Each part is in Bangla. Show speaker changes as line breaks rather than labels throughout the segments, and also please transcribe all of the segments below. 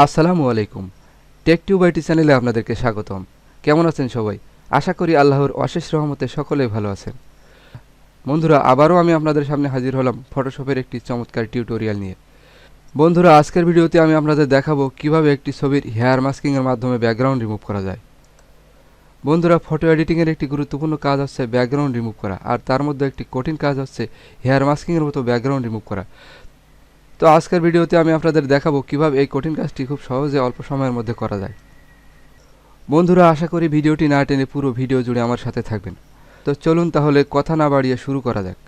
আসসালামু আলাইকুম। টেক টিউব আইটি চ্যানেলে আপনাদেরকে স্বাগতম। কেমন আছেন সবাই? আশা করি আল্লাহর অশেষ রহমতে সকলেই ভালো আছেন। বন্ধুরা, আবারও আমি আপনাদের সামনে হাজির হলাম ফটোশপের একটি চমৎকার টিউটোরিয়াল নিয়ে। বন্ধুরা, আজকের ভিডিওতে আমি আপনাদের দেখাবো কিভাবে একটি ছবির হেয়ার মাস্কিংয়ের মাধ্যমে ব্যাকগ্রাউন্ড রিমুভ করা যায়। বন্ধুরা, ফটো এডিটিংয়ের একটি গুরুত্বপূর্ণ কাজ হচ্ছে ব্যাকগ্রাউন্ড রিমুভ করা, আর তার মধ্যে একটি কঠিন কাজ হচ্ছে হেয়ার মাস্কিংয়ের মতো ব্যাকগ্রাউন্ড রিমুভ করা। তো আজকের ভিডিওতে আমি আপনাদের দেখাবো কিভাবে এই কঠিন কাজটি খুব সহজে অল্প সময়ের মধ্যে করা যায়। বন্ধুরা, আশা করি ভিডিওটি না টেনে পুরো ভিডিও জুড়ে আমার সাথে থাকবেন। তো চলুন তাহলে কথা না বাড়িয়ে শুরু করা যাক।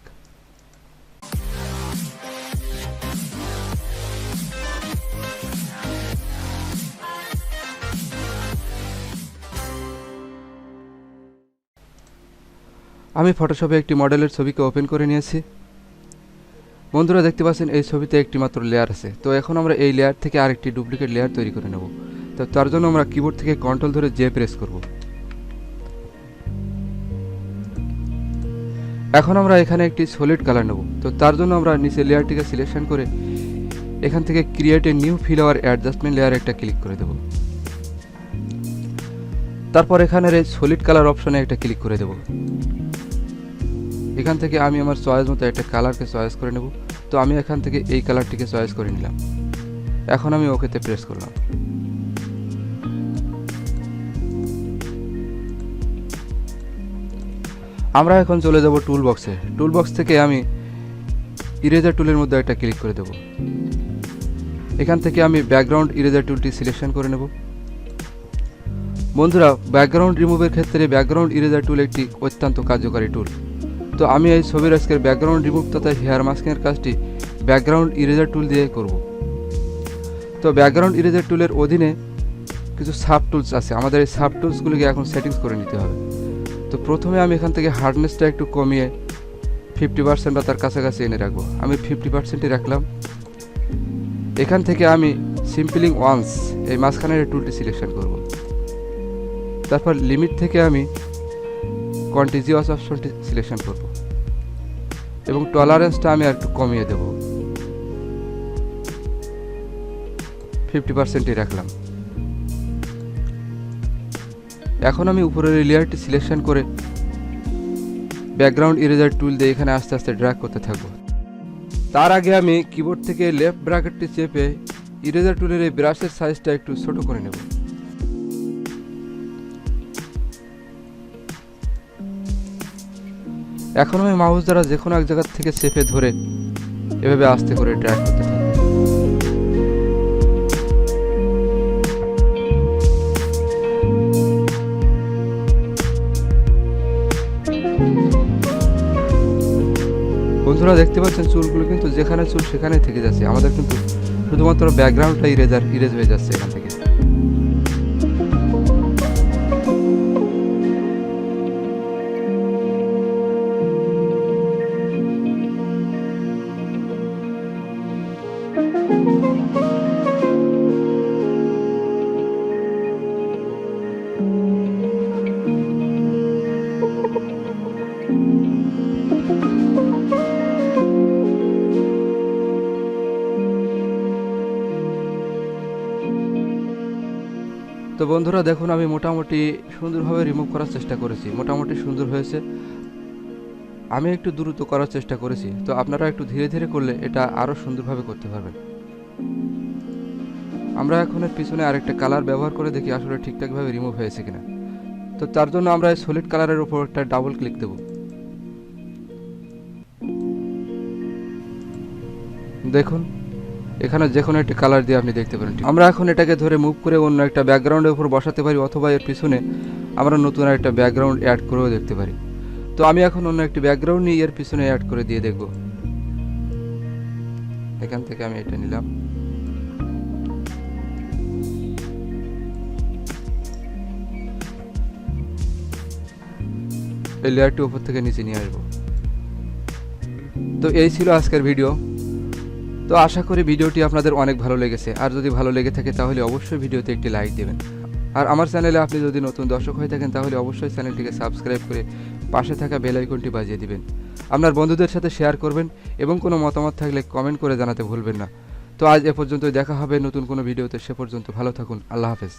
আমি ফটোশপে একটি মডেলের ছবিকে ওপেন করে নিয়েছি। বন্ধুরা, দেখতে পাচ্ছেন এই ছবিতে একটি মাত্র লেয়ার আছে। তো এখন আমরা এই লেয়ার থেকে আরেকটি ডুপ্লিকেট লেয়ার তৈরি করে নেব। তো তার জন্য আমরা কিবোর্ড থেকে কন্ট্রোল ধরে জে প্রেস করব। এখন আমরা এখানে একটি সলিড কালার নেব। তো তার জন্য আমরা নিচে লেয়ারটিকে সিলেকশন করে এখান থেকে create a new fill or adjustment layer একটা ক্লিক করে দেব। তারপর এখানের এই সলিড কালার অপশনে একটা ক্লিক করে দেব। এখান থেকে আমি আমার চয়েস মতো একটা কালারকে চয়েস করে নেব। তো আমি এখান থেকে এই কালারটিকে চয়েস করে নিলাম। এখন আমি ওকেতে প্রেস করলাম। আমরা এখন চলে যাব টুল বক্সে। টুল বক্স থেকে আমি ইরেজার টুলের মধ্যে একটা ক্লিক করে দেব। এখান থেকে আমি ব্যাকগ্রাউন্ড ইরেজার টুলটি সিলেকশন করে নেব। বন্ধুরা, ব্যাকগ্রাউন্ড রিমুভের ক্ষেত্রে ব্যাকগ্রাউন্ড ইরেজার টুল একটি অত্যন্ত কার্যকারী টুল। তো আমি এই ছবির আজকের ব্যাকগ্রাউন্ড রিমুভ তথা হেয়ার মাস্কিংয়ের কাজটি ব্যাকগ্রাউন্ড ইরেজার টুল দিয়ে করব। তো ব্যাকগ্রাউন্ড ইরেজার টুলের অধীনে কিছু সাব টুলস আছে। আমাদের এই সাব টুলসগুলিকে এখন সেটিংস করে নিতে হবে। তো প্রথমে আমি এখান থেকে হার্ডনেসটা একটু কমিয়ে 50% বা তার কাছাকাছি এনে রাখবো। আমি 50%ই রাখলাম। এখান থেকে আমি সিম্পলিং ওয়ান্স এই মাঝখানের টুলটি সিলেকশন করব। তারপর লিমিট থেকে আমি কন্টিজিউয়াস অপশনটি সিলেকশন করব এবং টলারেন্সটা আমি একটু কমিয়ে দেব। 50%ই রাখলাম। এখন আমি উপরের লেয়ারটি সিলেকশন করে ব্যাকগ্রাউন্ড ইরেজার টুল দিয়ে এখানে আস্তে আস্তে ড্র্যাগ করতে থাকবো। তার আগে আমি কিবোর্ড থেকে লেফট ব্র্যাকেটটি চেপে ইরেজার টুলের এই ব্রাশের সাইজটা একটু ছোট করে নেব। এখন আমি মাউস দ্বারা যে কোনো এক জায়গা থেকে চেপে ধরে এভাবে আস্তে করে ড্র্যাগ করতে থাকবো। বন্ধুরা, দেখতে পাচ্ছেন চুলগুলো কিন্তু যেখানে চুল সেখানে থেকে যাচ্ছে। আমাদের কিন্তু শুধুমাত্র ব্যাকগ্রাউন্ডটা ইরেজ হয়ে যাচ্ছে এখান থেকে। তো বন্ধুরা, দেখুন আমি মোটামুটি সুন্দরভাবে রিমুভ করার চেষ্টা করেছি। মোটামুটি সুন্দর হয়েছে। আমি একটু দ্রুত করার চেষ্টা করেছি। তো আপনারা একটু ধীরে ধীরে করলে এটা আরও সুন্দরভাবে করতে পারবেন। আমরা এখন এর পিছনে আরেকটা কালার ব্যবহার করে দেখি আসলে ঠিকঠাকভাবে রিমুভ হয়েছে কিনা। তো তার জন্য আমরা এই সলিড কালারের উপর একটা ডাবল ক্লিক দেব। দেখুন এখানে যে কোনো একটি কালার দিয়ে আপনি দেখতে পারেন। আমরা এখন এটাকে ধরে মুভ করে অন্য একটা ব্যাকগ্রাউন্ডের উপর বসাতে পারি, অথবা এর পিছনে আমরা নতুন একটা ব্যাকগ্রাউন্ড অ্যাড করেও দেখতে পারি। তো আমি এখন অন্য একটি ব্যাকগ্রাউন্ড নিয়ে এর পিছনে অ্যাড করে দিয়ে দেখব। এখান থেকে আমি এটা নিলাম। এই লেয়ারটি উপর থেকে নিচে নিয়ে আসবো। তো এই ছিল আজকের ভিডিও। তো আশা করি ভিডিওটি আপনাদের অনেক ভালো লেগেছে। আর যদি ভালো লেগে থাকে তাহলে অবশ্যই ভিডিওতে একটি লাইক দেবেন। আর আমার চ্যানেলে আপনি যদি নতুন দর্শক হয়ে থাকেন তাহলে অবশ্যই চ্যানেলটিকে সাবস্ক্রাইব করে পাশে থাকা বেল আইকনটি বাজিয়ে দিবেন। আপনার বন্ধুদের সাথে শেয়ার করবেন এবং কোনো মতামত থাকলে কমেন্ট করে জানাতে ভুলবেন না। তো আজ এ পর্যন্তই, দেখা হবে নতুন কোনো ভিডিওতে। সে পর্যন্ত ভালো থাকুন। আল্লাহ হাফেজ।